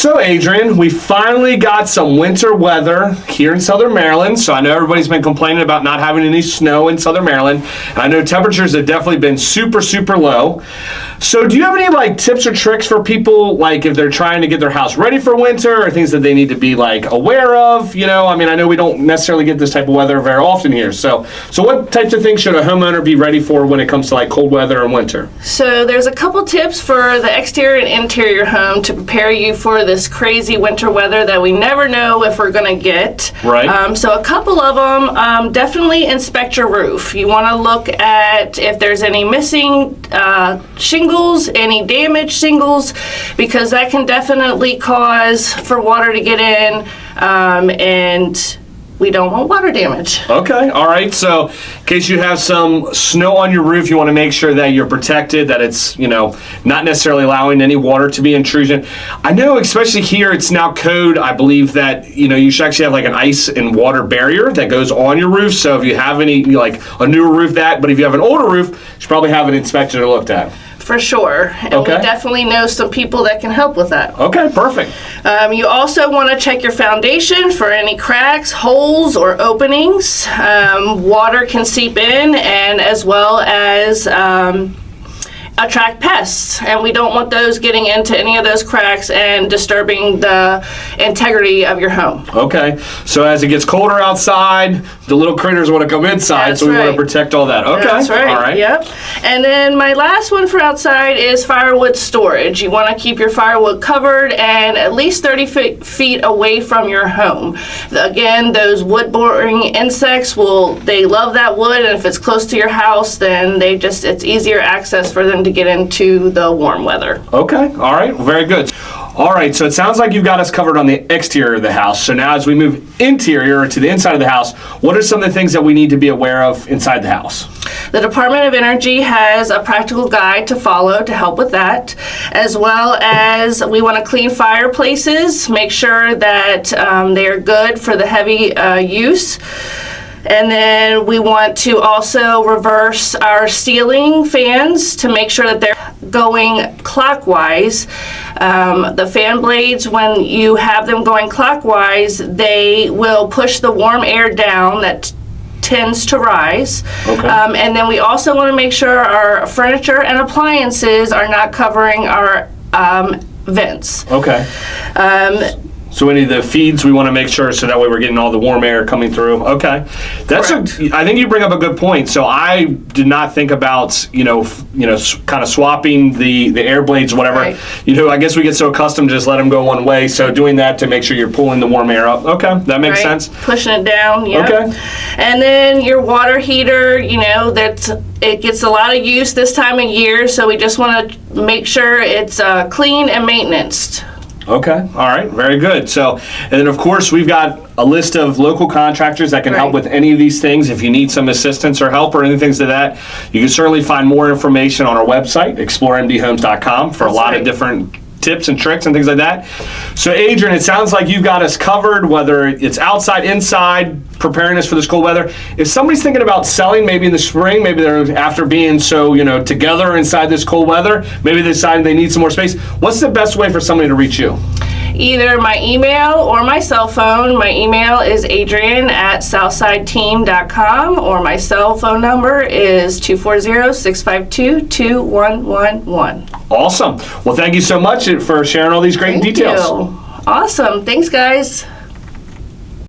So, Adrian, we finally got some winter weather here in Southern Maryland. So I know everybody's been complaining about not having any snow in Southern Maryland. And I know temperatures have definitely been super, super low. So do you have any tips or tricks for people, if they're trying to get their house ready for winter, or things that they need to be aware of? I know we don't necessarily get this type of weather very often here. So what types of things should a homeowner be ready for when it comes to cold weather and winter? So there's a couple tips for the exterior and interior home to prepare you for this crazy winter weather that we never know if we're going to get. Right. So a couple of them, definitely inspect your roof. You want to look at if there's any missing shingles, any damaged shingles, because that can definitely cause for water to get in, and we don't want water damage. Okay, all right. So in case you have some snow on your roof, you want to make sure that you're protected, that it's, not necessarily allowing any water to be intrusion. I know, especially here, it's now code, I believe, that, you should actually have an ice and water barrier that goes on your roof. So if you have any, a newer roof, but if you have an older roof, you should probably have it inspected or looked at. For sure. And okay. We definitely know some people that can help with that. Okay, perfect. You also want to check your foundation for any cracks, holes, or openings. Water can seep in, and as well as attract pests, and we don't want those getting into any of those cracks and disturbing the integrity of your home. Okay, so as it gets colder outside, the little critters want to come inside. That's so we want to protect all that. Okay, that's right. All right. Yep. And then my last one for outside is firewood storage. You want to keep your firewood covered and at least 30 feet away from your home. Again, those wood-boring insects they love that wood, and if it's close to your house, then it's easier access for them to get into the warm weather. Okay, all right, very good. All right, so it sounds like you've got us covered on the exterior of the house. So now as we move interior to the inside of the house, what are some of the things that we need to be aware of inside the house? The Department of Energy has a practical guide to follow to help with that, as well as we want to clean fireplaces, make sure that they are good for the heavy use. And then we want to also reverse our ceiling fans to make sure that they're going clockwise. The fan blades, when you have them going clockwise, they will push the warm air down that tends to rise. Okay. And then we also want to make sure our furniture and appliances are not covering our vents. Okay. So any of the feeds we want to make sure so that way we're getting all the warm air coming through. Okay. I think you bring up a good point. So I did not think about, kind of swapping the air blades or whatever. Right. I guess we get so accustomed to just let them go one way. So doing that to make sure you're pulling the warm air up. Okay. That makes sense. Pushing it down. Yeah. Okay. And then your water heater, it gets a lot of use this time of year. So we just want to make sure it's clean and maintained. Okay. All right. Very good. So, and then of course we've got a list of local contractors that can help with any of these things. If you need some assistance or help or anything to that, you can certainly find more information on our website, exploremdhomes.com, for a lot of different tips and tricks and things like that. So Adrian, it sounds like you've got us covered, whether it's outside, inside, preparing us for this cold weather. If somebody's thinking about selling maybe in the spring, maybe they're after being so, together inside this cold weather, maybe they decide they need some more space, what's the best way for somebody to reach you? Either my email or my cell phone. My email is adrian@southsideteam.com, or my cell phone number is 240-652-2111. Awesome. Well, thank you so much for sharing all these great details. Thank you. Awesome. Thanks, guys.